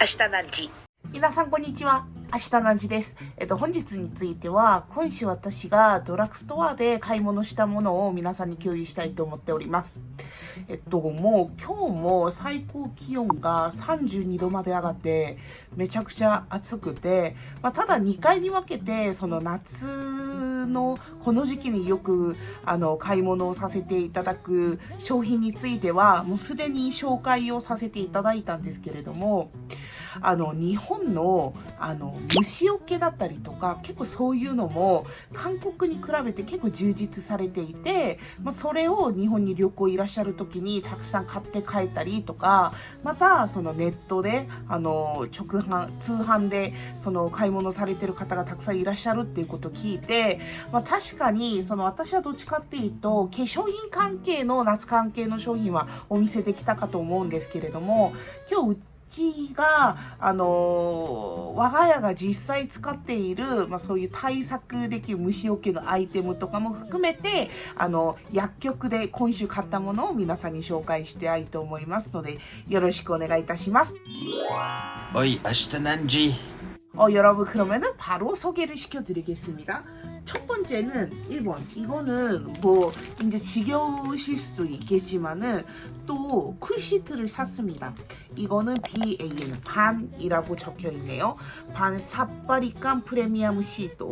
明日何時。皆さんこんにちは。明日何時です。本日については、今週私がドラッグストアで買い物したものを皆さんに共有したいと思っております。もう今日も最高気温が32度まで上がって、めちゃくちゃ暑くて、ただ2回に分けて、その夏のこの時期によく買い物をさせていただく商品については、もうすでに紹介をさせていただいたんですけれども、日本の虫除けだったりとか結構そういうのも韓国に比べて結構充実されていて、それを日本に旅行いらっしゃる時にたくさん買って帰ったりとか、またそのネットで通販でその買い物されてる方がたくさんいらっしゃるっていうことを聞いて、確かに私はどっちかっていうと化粧品関係の夏関係の商品はお見せできたかと思うんですけれども、今日うちが、我が家が実際使っている、そういう対策できる虫除けのアイテムとかも含めて、薬局で今週買ったものを皆さんに紹介したいと思いますので、よろしくお願いいたします。어이, 아시다난지. 여러분, 그러면은 바로 소개를 시켜드리겠습니다. 첫 번째는 1번. 이거는 뭐 이제 지겨우실 수도 있겠지만은 또 쿨시트를 샀습니다. 이거는 BAN 반이라고 적혀있네요. 반 삿바리감 프리미엄 시트.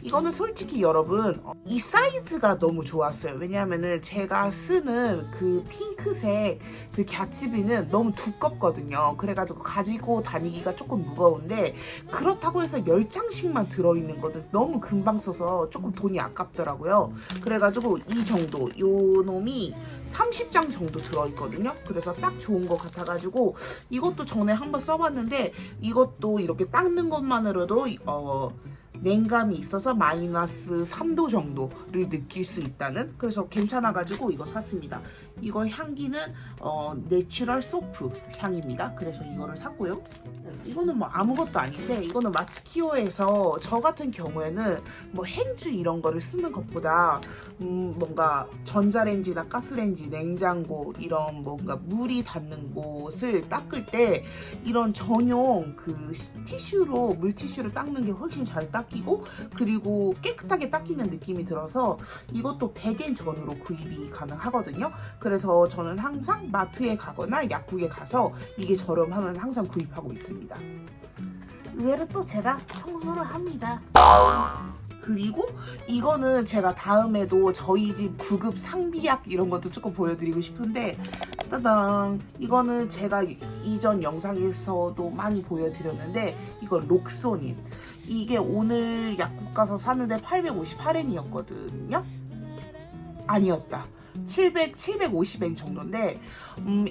이거는 솔직히 여러분 이 사이즈가 너무 좋았어요. 왜냐하면은 제가 쓰는 그 핑크색 그 갸츠비는 너무 두껍거든요. 그래가지고 가지고 다니기가 조금 무거운데, 그렇다고 해서 10장씩만 들어있는 거는 너무 금방 써서 조금 돈이 아깝더라고요. 그래가지고 이 정도, 요 놈이 30장 정도 들어있거든요. 그래서 딱 좋은 것 같아가지고 이것도 전에 한번 써봤는데, 이것도 이렇게 닦는 것만으로도 냉감이 있어서 마이너스 3도 정도를 느낄 수 있다는, 그래서 괜찮아가지고 이거 샀습니다. 이거 향기는 내추럴 소프 향입니다. 그래서 이거를 샀고요. 이거는 뭐 아무것도 아닌데, 이거는 마츠키오에서 저 같은 경우에는 뭐 행주 이런 거를 쓰는 것보다 뭔가 전자레인지나 가스레인지, 냉장고 이런 뭔가 물이 닿는 곳을 닦을 때 이런 전용 그 티슈로, 물티슈로 닦는 게 훨씬 잘 닦이고, 그리고 깨끗하게 닦이는 느낌이 들어서 이것도 100엔 전후로 구입이 가능하거든요. 그래서 저는 항상 마트에 가거나 약국에 가서 이게 저렴하면 항상 구입하고 있습니다. 의외로 또 제가 청소를 합니다. 그리고 이거는 제가 다음에도 저희 집 구급 상비약 이런 것도 조금 보여드리고 싶은데, 따당, 이거는 제가 이전 영상에서도 많이 보여드렸는데, 이거 록소닌. 이게 오늘 약국 가서 샀는데 858엔이었거든요. 아니었다. 750엔 정도인데,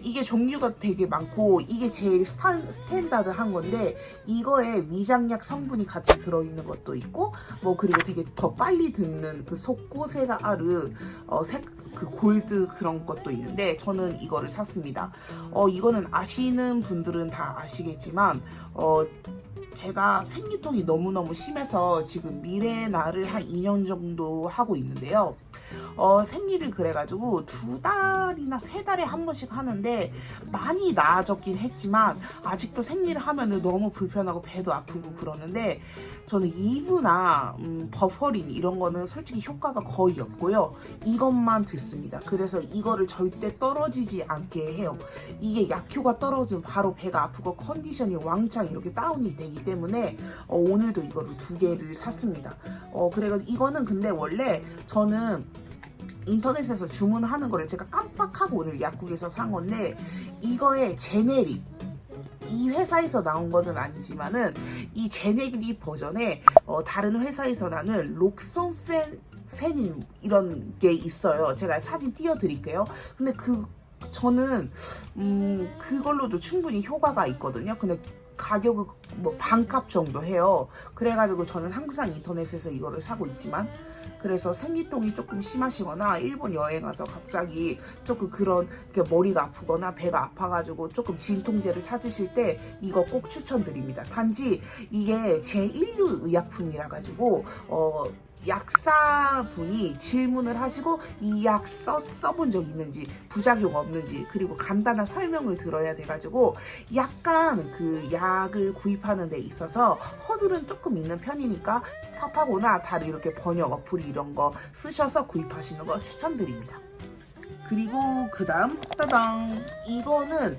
이게 종류가 되게 많고, 이게 제일 스탠다드한 건데, 이거에 위장약 성분이 같이 들어있는 것도 있고, 뭐, 그리고 되게 더 빨리 듣는 그 속고세가 아르, 그 골드 그런 것도 있는데, 저는 이거를 샀습니다. 이거는 아시는 분들은 다 아시겠지만, 제가 생리통이 너무너무 심해서 지금 미레나를 한 2년 정도 하고 있는데요. 생리를 그래가지고 2달이나 3달에 한 번씩 하는데 많이 나아졌긴 했지만 아직도 생리를 하면은 너무 불편하고 배도 아프고 그러는데, 저는 이브나 버퍼린 이런 거는 솔직히 효과가 거의 없고요. 이것만 듣습니다. 그래서 이거를 절대 떨어지지 않게 해요. 이게 약효가 떨어지면 바로 배가 아프고 컨디션이 왕창 이렇게 다운이 되기 때문에 오늘도 이거를 2개를 샀습니다. 그래가지고 이거는 근데 원래 저는 인터넷에서 주문하는 거를 제가 깜빡하고 오늘 약국에서 산 건데, 이거에 제네릭, 이 회사에서 나온 거는 아니지만은 이 제네릭 버전에 다른 회사에서 나는 록소페닌 이런 게 있어요. 제가 사진 띄워드릴게요. 근데 저는 그걸로도 충분히 효과가 있거든요. 근데 가격은 뭐 반값 정도 해요. 그래가지고 저는 항상 인터넷에서 이거를 사고 있지만, 그래서 생리통이 조금 심하시거나 일본 여행 가서 갑자기 조금 그런 머리가 아프거나 배가 아파가지고 조금 진통제를 찾으실 때 이거 꼭 추천드립니다. 단지 이게 제1류 의약품이라 가지고 약사분이 질문을 하시고 이 약 써본 적 있는지, 부작용 없는지, 그리고 간단한 설명을 들어야 돼가지고 약간 그 약을 구입하는 데 있어서 허들은 조금 있는 편이니까 팝하고나 다른 이렇게 번역 어플 이런 거 쓰셔서 구입하시는 거 추천드립니다. 그리고 그 다음 따당, 이거는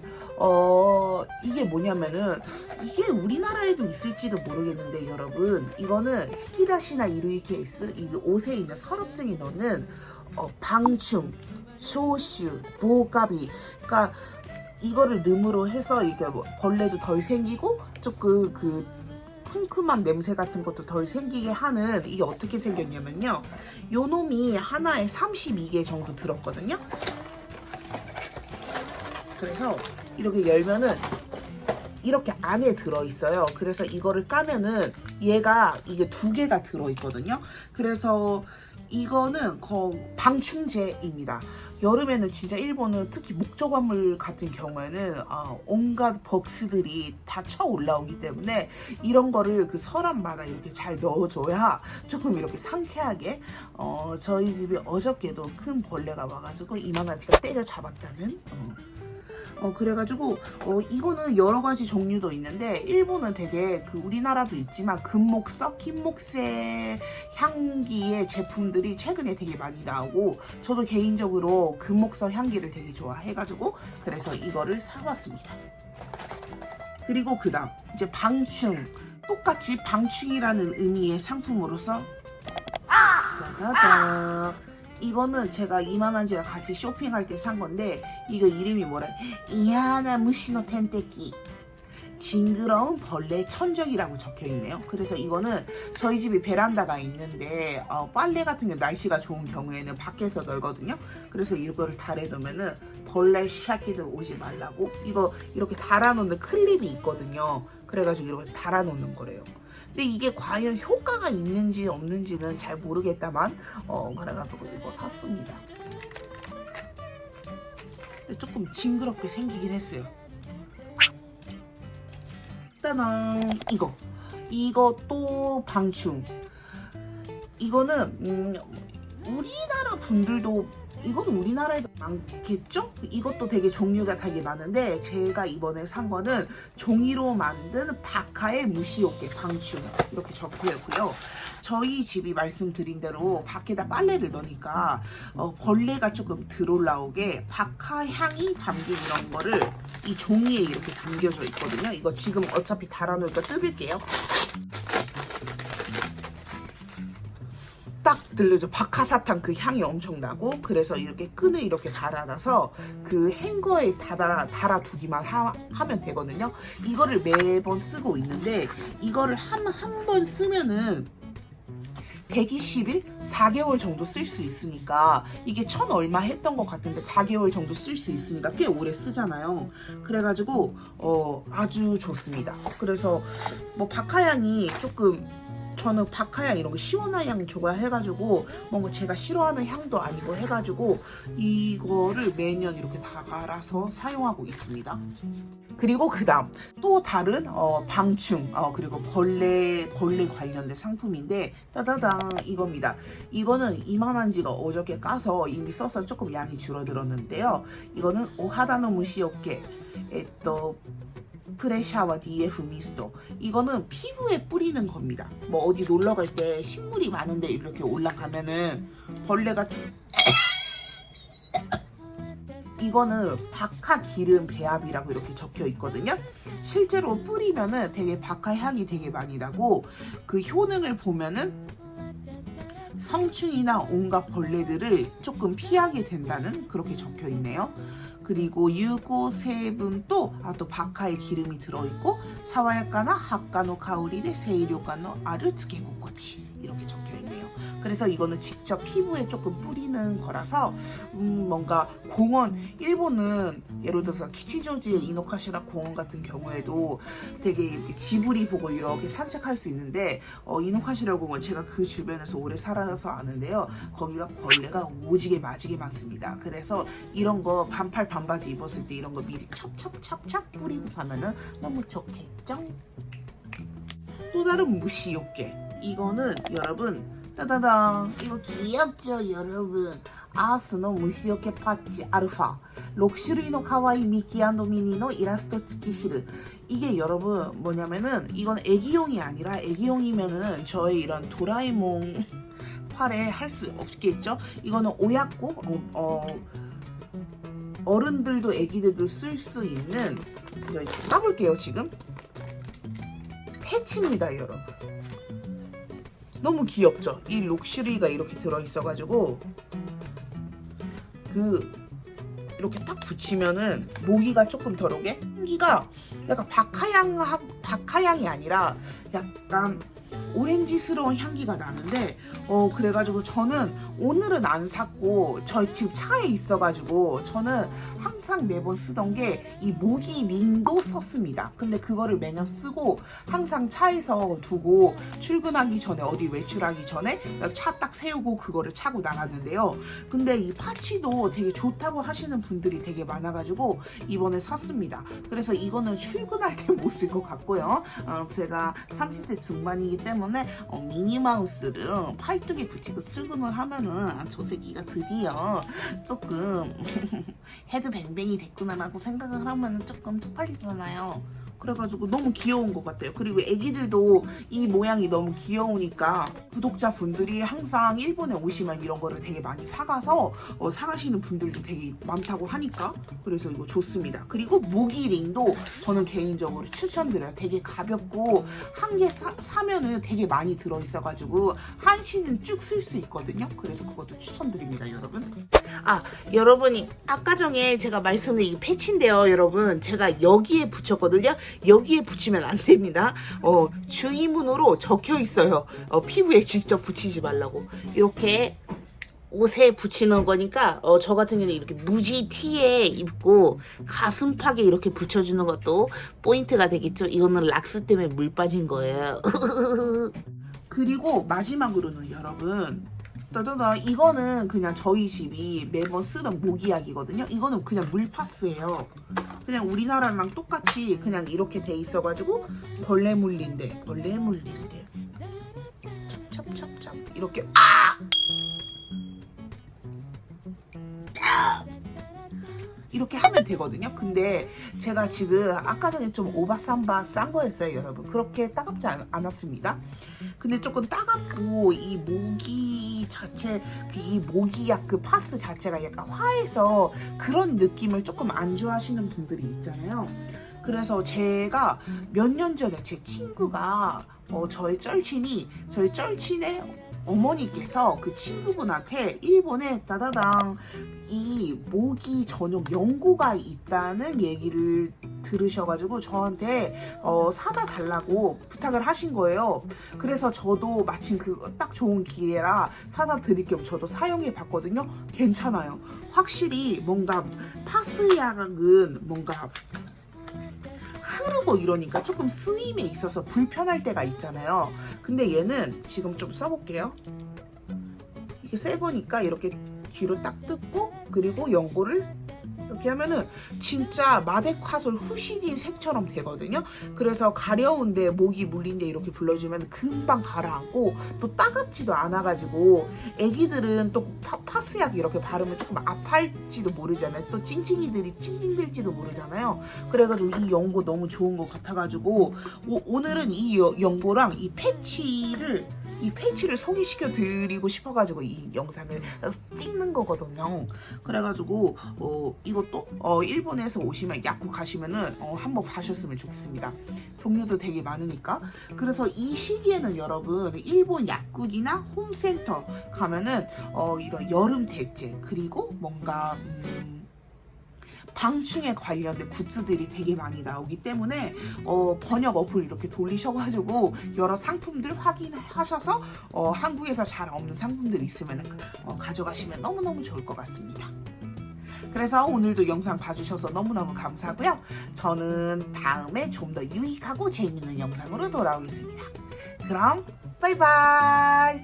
이게 뭐냐면은 이게 우리나라에도 있을지도 모르겠는데 여러분, 이거는 히키다시나 이루이 케이스, 이 옷에 있는 서랍증에 넣는 방충, 쇼슈, 보가비, 그러니까 이거를 늠으로 해서 이게 뭐 벌레도 덜 생기고 조금 그 쿰쿰한 냄새 같은 것도 덜 생기게 하는, 이게 어떻게 생겼냐면요, 요 놈이 하나에 32개 정도 들었거든요. 그래서 이렇게 열면은 이렇게 안에 들어있어요. 그래서 이거를 까면은 얘가 이게 2개가 들어있거든요. 그래서 이거는 방충제입니다. 여름에는 진짜 일본은 특히 목조과물 같은 경우에는 온갖 벅스들이 다 쳐 올라오기 때문에 이런 거를 그 서랍마다 이렇게 잘 넣어줘야 조금 이렇게 상쾌하게, 저희 집이 어저께도 큰 벌레가 와가지고 이만하지가 때려잡았다는, 그래가지고 이거는 여러 가지 종류도 있는데 일본은 되게 그 우리나라도 있지만 금목석, 흰목새 향기의 제품들이 최근에 되게 많이 나오고 저도 개인적으로 금목석 향기를 되게 좋아해가지고 그래서 이거를 사봤습니다. 그리고 그 다음 이제 방충, 똑같이 방충이라는 의미의 상품으로서 짜자잔, 이거는 제가 이만한지랑 같이 쇼핑할 때 산 건데 이거 이름이 뭐래? 이하나 무시노 텐테키, 징그러운 벌레 천적이라고 적혀 있네요. 그래서 이거는 저희 집이 베란다가 있는데 빨래 같은 게 날씨가 좋은 경우에는 밖에서 널거든요. 그래서 이거를 달아놓으면은 벌레 샤키들 오지 말라고 이거 이렇게 달아놓는 클립이 있거든요. 그래가지고 이렇게 달아놓는 거래요. 근데 이게 과연 효과가 있는지 없는지는 잘 모르겠다만 그래가지고 이거 샀습니다. 근데 조금 징그럽게 생기긴 했어요. 따단, 이거 또 방충. 이거는 우리나라 분들도, 이거는 우리나라에도 많겠죠? 이것도 되게 종류가 되게 많은데 제가 이번에 산 거는 종이로 만든 바카의 무시오케 방충 이렇게 적혀 있고요. 저희 집이 말씀드린 대로 밖에다 빨래를 넣으니까 벌레가 조금 덜 올라오게 바카 향이 담긴 이런 거를 이 종이에 이렇게 담겨져 있거든요. 이거 지금 어차피 달아놓으니까 뜯을게요. 딱 들려줘. 박하사탕 그 향이 엄청 나고, 그래서 이렇게 끈을 이렇게 달아놔서 그 행거에 달아두기만 하면 되거든요. 이거를 매번 쓰고 있는데 이거를 한 번 쓰면은 120일? 4개월 정도 쓸 수 있으니까, 이게 1,000 얼마 했던 것 같은데 4개월 정도 쓸 수 있으니까 꽤 오래 쓰잖아요. 그래가지고 아주 좋습니다. 그래서 뭐 박하향이 조금, 저는 박하향 이런 거 시원한 향 좋아해가지고 뭔가 제가 싫어하는 향도 아니고 해가지고 이거를 매년 이렇게 다 갈아서 사용하고 있습니다. 그리고 그 다음 또 다른 방충, 그리고 벌레 관련된 상품인데 따다당, 이겁니다. 이거는 이만한지가 어저께 까서 이미 써서 조금 양이 줄어들었는데요. 이거는 오하다노 무시오케 프레샤와 DF 미스토. 이거는 피부에 뿌리는 겁니다. 뭐 어디 놀러 갈 때 식물이 많은데 이렇게 올라가면은 벌레가 좀 이거는 박하 기름 배합이라고 이렇게 적혀 있거든요. 실제로 뿌리면은 되게 박하 향이 되게 많이 나고, 그 효능을 보면은 성충이나 온갖 벌레들을 조금 피하게 된다는 그렇게 적혀 있네요. 그리고 유고 세분도 또 바카의 기름이 들어있고, 사와야카나 하카노 카오리데 세이료카노 아르 츠케고코치 이렇게 적혀 있네요. 그래서 이거는 직접 피부에 조금 뿌리는 거라서 뭔가 공원, 일본은 예를 들어서 키치조지의 이노카시라 공원 같은 경우에도 되게 이렇게 지브리 보고 이렇게 산책할 수 있는데, 이노카시라 공원 제가 그 주변에서 오래 살아서 아는데요. 거기가 벌레가 오지게 마지게 많습니다. 그래서 이런 거 반팔 반바지 입었을 때 이런 거 미리 찹찹찹찹 뿌리고 가면은 너무 좋겠죠? 또 다른 무시욕계. 이거는 여러분 따다당. 이거 귀엽죠 여러분. 아스노 무시오케 파치 알파 6種類の 카와이 미키 & 미니의 이라스트 츠키시르. 이게 여러분 뭐냐면은 이건 애기용이 아니라 애기용이면은 저의 이런 도라에몽 팔에 할 수 없겠죠. 이거는 오약고 어른들도 애기들도 쓸 수 있는, 까볼게요 지금. 패치입니다 여러분. 너무 귀엽죠. 이 록슈리가 이렇게 들어있어가지고 이렇게 딱 붙이면은 모기가 조금 덜 오게. 향기가 약간 박하향이 아니라 약간 오렌지스러운 향기가 나는데 그래가지고 저는 오늘은 안 샀고 저희 집 차에 있어가지고 저는 항상 매번 쓰던 게 이 모기 링도 썼습니다. 근데 그거를 매년 쓰고 항상 차에서 두고 출근하기 전에 어디 외출하기 전에 차 딱 세우고 그거를 차고 나갔는데요. 근데 이 파치도 되게 좋다고 하시는 분들이 되게 많아가지고 이번에 샀습니다. 그래서 이거는 출근할 때 못 쓸 것 같고요. 제가 30대 중반이기 때문에 미니마우스를 팔뚝에 붙이고 출근을 하면은 저 새끼가 드디어 조금 헤드뱅뱅이 됐구나라고 생각을 하면 조금 쪽팔리잖아요. 그래가지고 너무 귀여운 것 같아요. 그리고 애기들도 이 모양이 너무 귀여우니까 구독자분들이 항상 일본에 오시면 이런 거를 되게 많이 사가서 사가시는 분들도 되게 많다고 하니까 그래서 이거 좋습니다. 그리고 모기링도 저는 개인적으로 추천드려요. 되게 가볍고 한 개 사면은 되게 많이 들어있어가지고 한 시즌 쭉 쓸 수 있거든요. 그래서 그것도 추천드립니다 여러분. 여러분이 아까 전에 제가 말씀드린 이 패치인데요 여러분, 제가 여기에 붙였거든요. 여기에 붙이면 안 됩니다. 주의문으로 적혀 있어요. 피부에 직접 붙이지 말라고. 이렇게 옷에 붙이는 거니까 저 같은 경우는 이렇게 무지 티에 입고 가슴팍에 이렇게 붙여주는 것도 포인트가 되겠죠. 이거는 락스 때문에 물 빠진 거예요. 그리고 마지막으로는 여러분, 이거는 그냥 저희 집이 매번 쓰던 모기약이거든요. 이거는 그냥 물파스예요. 그냥 우리나라랑 똑같이 그냥 이렇게 돼 있어가지고 벌레 물린데 찹찹찹찹 이렇게 이렇게 하면 되거든요. 근데 제가 지금 아까 전에 좀 오바삼바 싼 거였어요 여러분. 그렇게 따갑지 않았습니다. 근데 조금 따갑고 이 모기 자체 이 모기약 그 파스 자체가 약간 화해서 그런 느낌을 조금 안 좋아하시는 분들이 있잖아요. 그래서 제가 몇 년 전에 제 친구가 저희 쩔친의 어머니께서 그 친구분한테 일본에 따다당 이 모기 전용 연고가 있다는 얘기를 들으셔가지고 저한테 사다 달라고 부탁을 하신 거예요. 그래서 저도 마침 그거 딱 좋은 기회라 사다 드릴 겸 저도 사용해 봤거든요. 괜찮아요. 확실히 뭔가 파스약은 뭔가 흐르고 이러니까 조금 쓰임에 있어서 불편할 때가 있잖아요. 근데 얘는 지금 좀 써볼게요. 이게 새 거니까 이렇게 뒤로 딱 뜯고 그리고 연고를 이렇게 하면은 진짜 마데카솔 후시딘 색처럼 되거든요. 그래서 가려운데 모기 물린데 이렇게 불러주면 금방 가라앉고 또 따갑지도 않아가지고 애기들은 또 파스약 이렇게 바르면 조금 아파할지도 모르잖아요. 또 찡찡이들이 찡찡댈지도 모르잖아요. 그래가지고 이 연고 너무 좋은 것 같아가지고 오늘은 이 연고랑 이 패치를 소개시켜 드리고 싶어가지고 이 영상을 찍는 거거든요. 그래가지고 이것도 일본에서 오시면 약국 가시면은 한번 봐셨으면 좋겠습니다. 종류도 되게 많으니까. 그래서 이 시기에는 여러분 일본 약국이나 홈센터 가면은 이런 여름 대체 그리고 뭔가 방충에 관련된 굿즈들이 되게 많이 나오기 때문에 번역 어플 이렇게 돌리셔가지고 여러 상품들 확인하셔서 한국에서 잘 없는 상품들 있으면 가져가시면 너무너무 좋을 것 같습니다. 그래서 오늘도 영상 봐주셔서 너무너무 감사하고요. 저는 다음에 좀 더 유익하고 재밌는 영상으로 돌아오겠습니다. 그럼 바이바이.